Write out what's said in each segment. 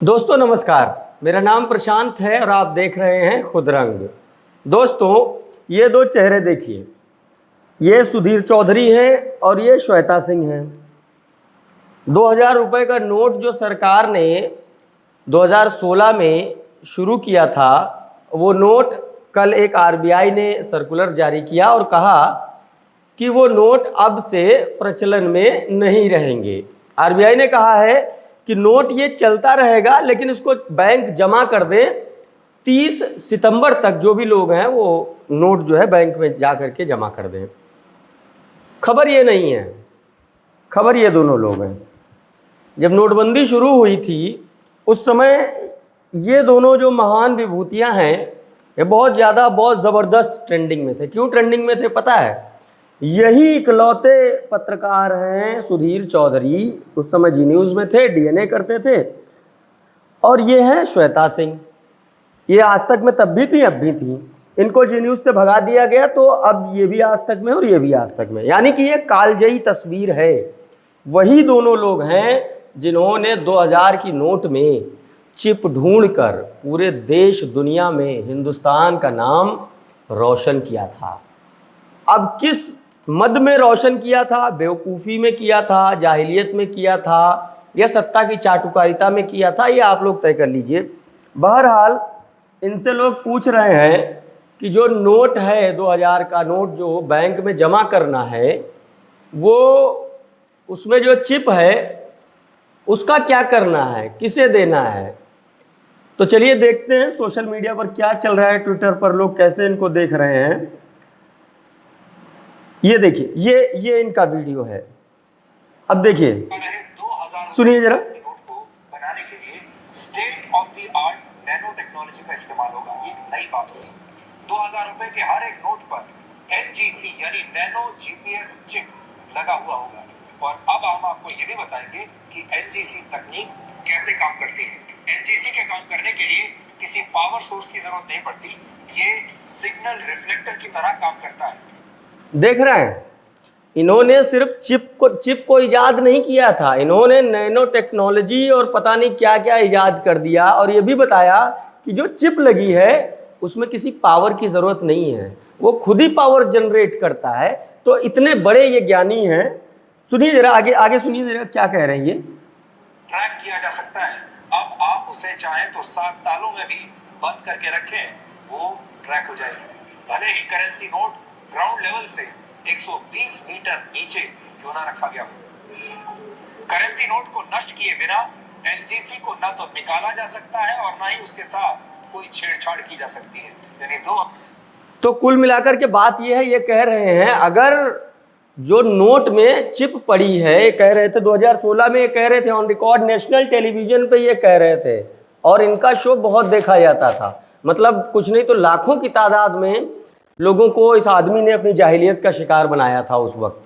दोस्तों नमस्कार, मेरा नाम प्रशांत है और आप देख रहे हैं खुद रंग। दोस्तों ये दो चेहरे देखिए, ये सुधीर चौधरी हैं और ये श्वेता सिंह हैं। 2000 रुपये का नोट जो सरकार ने 2016 में शुरू किया था, वो नोट कल एक आरबीआई ने सर्कुलर जारी किया और कहा कि वो नोट अब से प्रचलन में नहीं रहेंगे। आरबीआई ने कहा है कि नोट ये चलता रहेगा, लेकिन इसको बैंक जमा कर दें 30 सितंबर तक। जो भी लोग हैं वो नोट जो है बैंक में जा कर के जमा कर दें। खबर ये नहीं है, खबर ये दोनों लोग हैं। जब नोटबंदी शुरू हुई थी उस समय ये दोनों जो महान विभूतियां हैं, ये बहुत ज़बरदस्त ट्रेंडिंग में थे। क्यों ट्रेंडिंग में थे पता है? यही इकलौते पत्रकार हैं सुधीर चौधरी, उस समय जी न्यूज़ में थे, डीएनए करते थे। और ये हैं श्वेता सिंह, ये आज तक में तब भी थी अब भी थी। इनको जी न्यूज़ से भगा दिया गया तो अब ये भी आज तक में और ये भी आज तक में, यानी कि ये कालजयी तस्वीर है। वही दोनों लोग हैं जिन्होंने 2000 की नोट में चिप ढूंढकर पूरे देश दुनिया में हिंदुस्तान का नाम रोशन किया था। अब किस मद में रोशन किया था? बेवकूफ़ी में किया था, जाहिलियत में किया था, या सत्ता की चाटुकारिता में किया था? ये आप लोग तय कर लीजिए। बहरहाल इनसे लोग पूछ रहे हैं कि जो नोट है 2000 का नोट जो बैंक में जमा करना है, वो उसमें जो चिप है उसका क्या करना है, किसे देना है? तो चलिए देखते हैं सोशल मीडिया पर क्या चल रहा है, ट्विटर पर लोग कैसे इनको देख रहे हैं। ये देखिए, ये इनका वीडियो है। अब देखिए, सुनिए जरा। नोट को बनाने के लिए state of the art nano technology का इस्तेमाल होगा। ये नई बात है। 2000 रुपए के हर एक नोट पर एनजीसी यानी नैनो जीपीएस चिप लगा हुआ होगा। और अब हम आपको ये भी बताएंगे कि एनजीसी तकनीक कैसे काम करती है। एनजीसी के काम करने के लिए किसी पावर सोर्स की जरूरत नहीं पड़ती। ये सिग्नल रिफ्लेक्टर की तरह काम करता है। देख रहे हैं, इन्होंने सिर्फ चिप को इजाद नहीं किया था, इन्होंने नैनो टेक्नोलॉजी और पता नहीं क्या क्या इजाद कर दिया। और ये भी बताया कि जो चिप लगी है उसमें किसी पावर की ज़रूरत नहीं है, वो खुद ही पावर जनरेट करता है। तो इतने बड़े ये ज्ञानी हैं। सुनिए जरा, आगे सुनिए जरा क्या कह रहे हैं। ये ट्रैक किया जा सकता है। अब आप उसे चाहें तो 7 तालों में भी बंद करके रखें, वो ट्रैक हो जाएगी। भले ही करेंसी नोट ग्राउंड लेवल से 120 मीटर नीचे क्यों ना रखा गया हो। करेंसी नोट को नष्ट किए बिना एनजीसी को ना तो निकाला जा सकता है और ना ही उसके साथ कोई छेड़छाड़ की जा सकती है। यानी तो कुल मिलाकर के बात ये है, ये कह रहे हैं अगर जो नोट में चिप पड़ी है, कह रहे थे 2016 में, ये कह रहे थे ऑन रिकॉर्ड नेशनल टेलीविजन पे ये कह रहे थे, और इनका शो बहुत देखा जाता था। मतलब कुछ नहीं तो लाखों की तादाद में लोगों को इस आदमी ने अपनी जाहिलियत का शिकार बनाया था उस वक्त।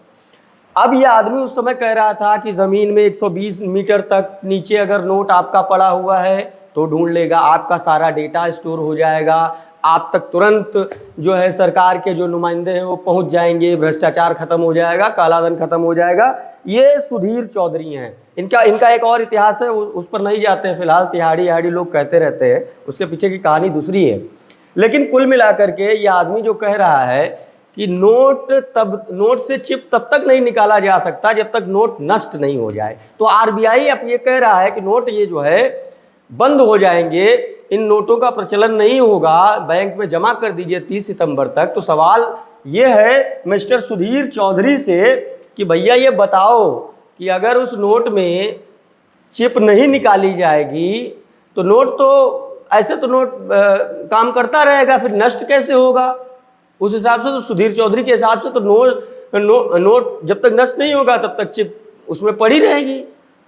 अब ये आदमी उस समय कह रहा था कि ज़मीन में 120 मीटर तक नीचे अगर नोट आपका पड़ा हुआ है तो ढूंढ लेगा, आपका सारा डेटा स्टोर हो जाएगा, आप तक तुरंत जो है सरकार के जो नुमाइंदे हैं वो पहुंच जाएंगे, भ्रष्टाचार खत्म हो जाएगा, कालाधन खत्म हो जाएगा। ये सुधीर चौधरी हैं। इनका एक और इतिहास है, उस पर नहीं जाते हैं फिलहाल। तिहाड़ी लोग कहते रहते हैं, उसके पीछे की कहानी दूसरी है। लेकिन कुल मिलाकर के ये आदमी जो कह रहा है कि नोट से चिप तब तक नहीं निकाला जा सकता जब तक नोट नष्ट नहीं हो जाए। तो आरबीआई अब ये कह रहा है कि नोट ये जो है बंद हो जाएंगे, इन नोटों का प्रचलन नहीं होगा, बैंक में जमा कर दीजिए 30 सितंबर तक। तो सवाल ये है मिस्टर सुधीर चौधरी से कि भैया ये बताओ कि अगर उस नोट में चिप नहीं निकाली जाएगी तो नोट तो ऐसे तो नोट काम करता रहेगा, फिर नष्ट कैसे होगा? उस हिसाब से तो सुधीर चौधरी के हिसाब से तो नोट जब तक नष्ट नहीं होगा तब तक चिप उसमें पड़ी रहेगी।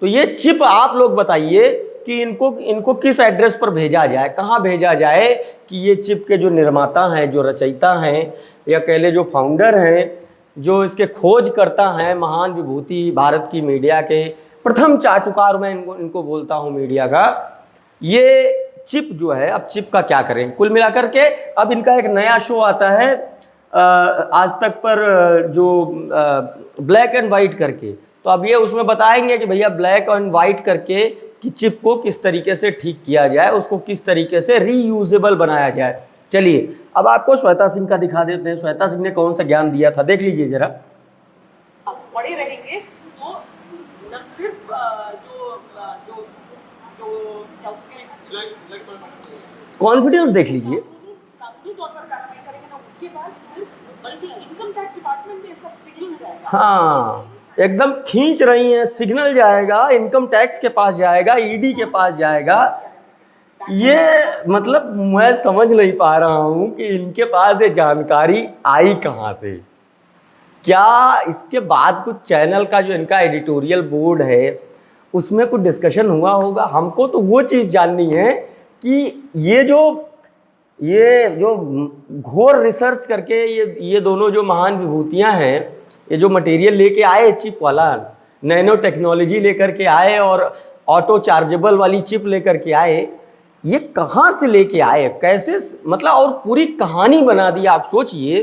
तो ये चिप आप लोग बताइए कि इनको किस एड्रेस पर भेजा जाए, कहाँ भेजा जाए कि ये चिप के जो निर्माता हैं, जो रचयिता हैं, या कह ले जो फाउंडर हैं, जो इसके खोजकर्ता हैं, महान विभूति भारत की मीडिया के प्रथम चाटुकार मैं इनको बोलता हूँ मीडिया का, ये चिप जो है, अब चिप का क्या करें? कुल मिलाकर के अब इनका एक नया शो आता है आज तक पर, जो ब्लैक एंड वाइट करके। तो अब ये उसमें बताएंगे कि भैया ब्लैक एंड वाइट करके कि चिप को किस तरीके से ठीक किया जाए, उसको किस तरीके से रीयूजेबल बनाया जाए। चलिए अब आपको श्वेता सिंह का दिखा देते हैं, श्वेता सिंह ने कौन सा ज्ञान दिया था, देख लीजिए जरा। बड़े रहेंगे तो न सिर्फ जो जो जो कॉन्फिडेंस देख लीजिए। कानूनी तौर पर कार्रवाई करेंगे ना उनके पास सिर्फ, बल्कि इनकम टैक्स डिपार्टमेंट में इसका सिग्नल जाएगा। हाँ एकदम खींच रही हैं, सिग्नल जाएगा, इनकम टैक्स के पास जाएगा, ईडी के पास जाएगा। ये मतलब मैं समझ नहीं पा रहा हूँ कि इनके पास ये जानकारी आई कहाँ से। क्या इसके बाद कुछ चैनल का जो इनका एडिटोरियल बोर्ड है उसमें कुछ डिस्कशन हुआ होगा? हमको तो वो चीज़ जाननी है कि ये जो घोर रिसर्च करके ये दोनों जो महान विभूतियाँ हैं, ये जो मटेरियल लेके आए चिप वाला, नैनो टेक्नोलॉजी लेकर के आए और ऑटो चार्जेबल वाली चिप लेकर के आए, ये कहाँ से लेके आए, कैसे, मतलब और पूरी कहानी बना दी। आप सोचिए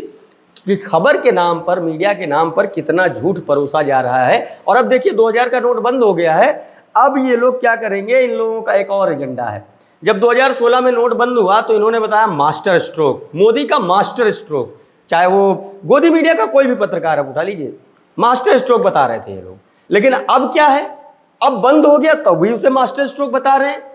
कि खबर के नाम पर, मीडिया के नाम पर कितना झूठ परोसा जा रहा है। और अब देखिए 2000 का नोट बंद हो गया है, अब ये लोग क्या करेंगे, इन लोगों का एक और एजेंडा है। जब 2016 में नोट बंद हुआ तो इन्होंने बताया मास्टर स्ट्रोक, मोदी का मास्टर स्ट्रोक, चाहे वो गोदी मीडिया का कोई भी पत्रकार अब उठा लीजिए, मास्टर स्ट्रोक बता रहे थे ये लोग। लेकिन अब क्या है, अब बंद हो गया तब भी उसे मास्टर स्ट्रोक बता रहे हैं।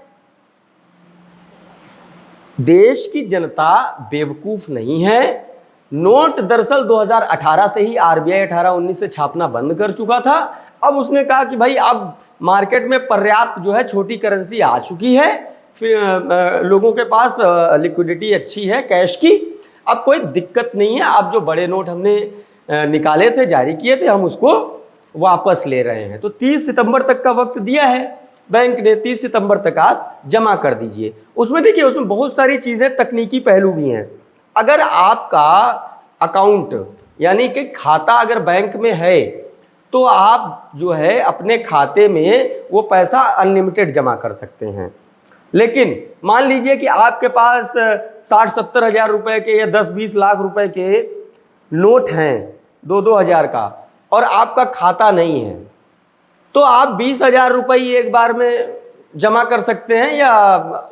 देश की जनता बेवकूफ नहीं है। नोट दरअसल 2018 से ही आरबीआई 18-19 से छापना बंद कर चुका था। अब उसने कहा कि भाई अब मार्केट में पर्याप्त जो है छोटी करेंसी आ चुकी है, फिर लोगों के पास लिक्विडिटी अच्छी है कैश की, अब कोई दिक्कत नहीं है। अब जो बड़े नोट हमने निकाले थे, जारी किए थे, हम उसको वापस ले रहे हैं। तो 30 सितंबर तक का वक्त दिया है बैंक ने, 30 सितंबर तक आप जमा कर दीजिए। उसमें देखिए, उसमें बहुत सारी चीज़ें, तकनीकी पहलू भी हैं। अगर आपका अकाउंट यानी कि खाता अगर बैंक में है तो आप जो है अपने खाते में वो पैसा अनलिमिटेड जमा कर सकते हैं। लेकिन मान लीजिए कि आपके पास 60-70 हज़ार रुपये के या 10-20 लाख रुपए के नोट हैं 2-2 हज़ार का, और आपका खाता नहीं है, तो आप 20 हज़ार रुपये एक बार में जमा कर सकते हैं या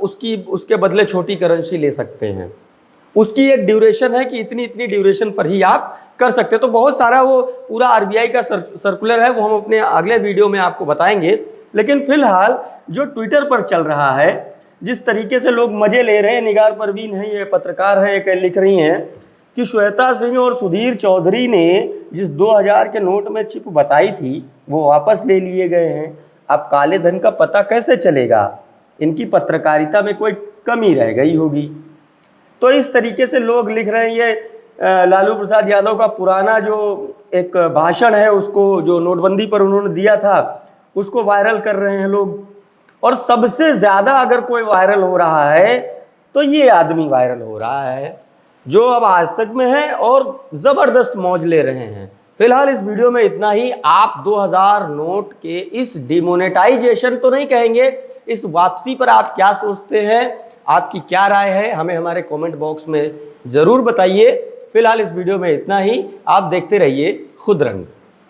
उसके बदले छोटी करेंसी ले सकते हैं। उसकी एक ड्यूरेशन है कि इतनी ड्यूरेशन पर ही आप कर सकते हैं। तो बहुत सारा वो पूरा आरबीआई का सर्कुलर है, वो हम अपने अगले वीडियो में आपको बताएंगे। लेकिन फिलहाल जो ट्विटर पर चल रहा है, जिस तरीके से लोग मज़े ले रहे हैं, निगार परवीन है, ये पत्रकार है, एक लिख रही हैं कि श्वेता सिंह और सुधीर चौधरी ने जिस 2000 के नोट में चिप बताई थी वो वापस ले लिए गए हैं। अब काले धन का पता कैसे चलेगा? इनकी पत्रकारिता में कोई कमी रह गई होगी। तो इस तरीके से लोग लिख रहे हैं। ये लालू प्रसाद यादव का पुराना जो एक भाषण है, उसको जो नोटबंदी पर उन्होंने दिया था, उसको वायरल कर रहे हैं लोग। और सबसे ज़्यादा अगर कोई वायरल हो रहा है तो ये आदमी वायरल हो रहा है, जो अब आज तक में है और ज़बरदस्त मौज ले रहे हैं। फिलहाल इस वीडियो में इतना ही। आप 2000 नोट के इस डिमोनेटाइजेशन तो नहीं कहेंगे, इस वापसी पर आप क्या सोचते हैं, आपकी क्या राय है, हमें हमारे कमेंट बॉक्स में ज़रूर बताइए। फिलहाल इस वीडियो में इतना ही। आप देखते रहिए खुद रंग।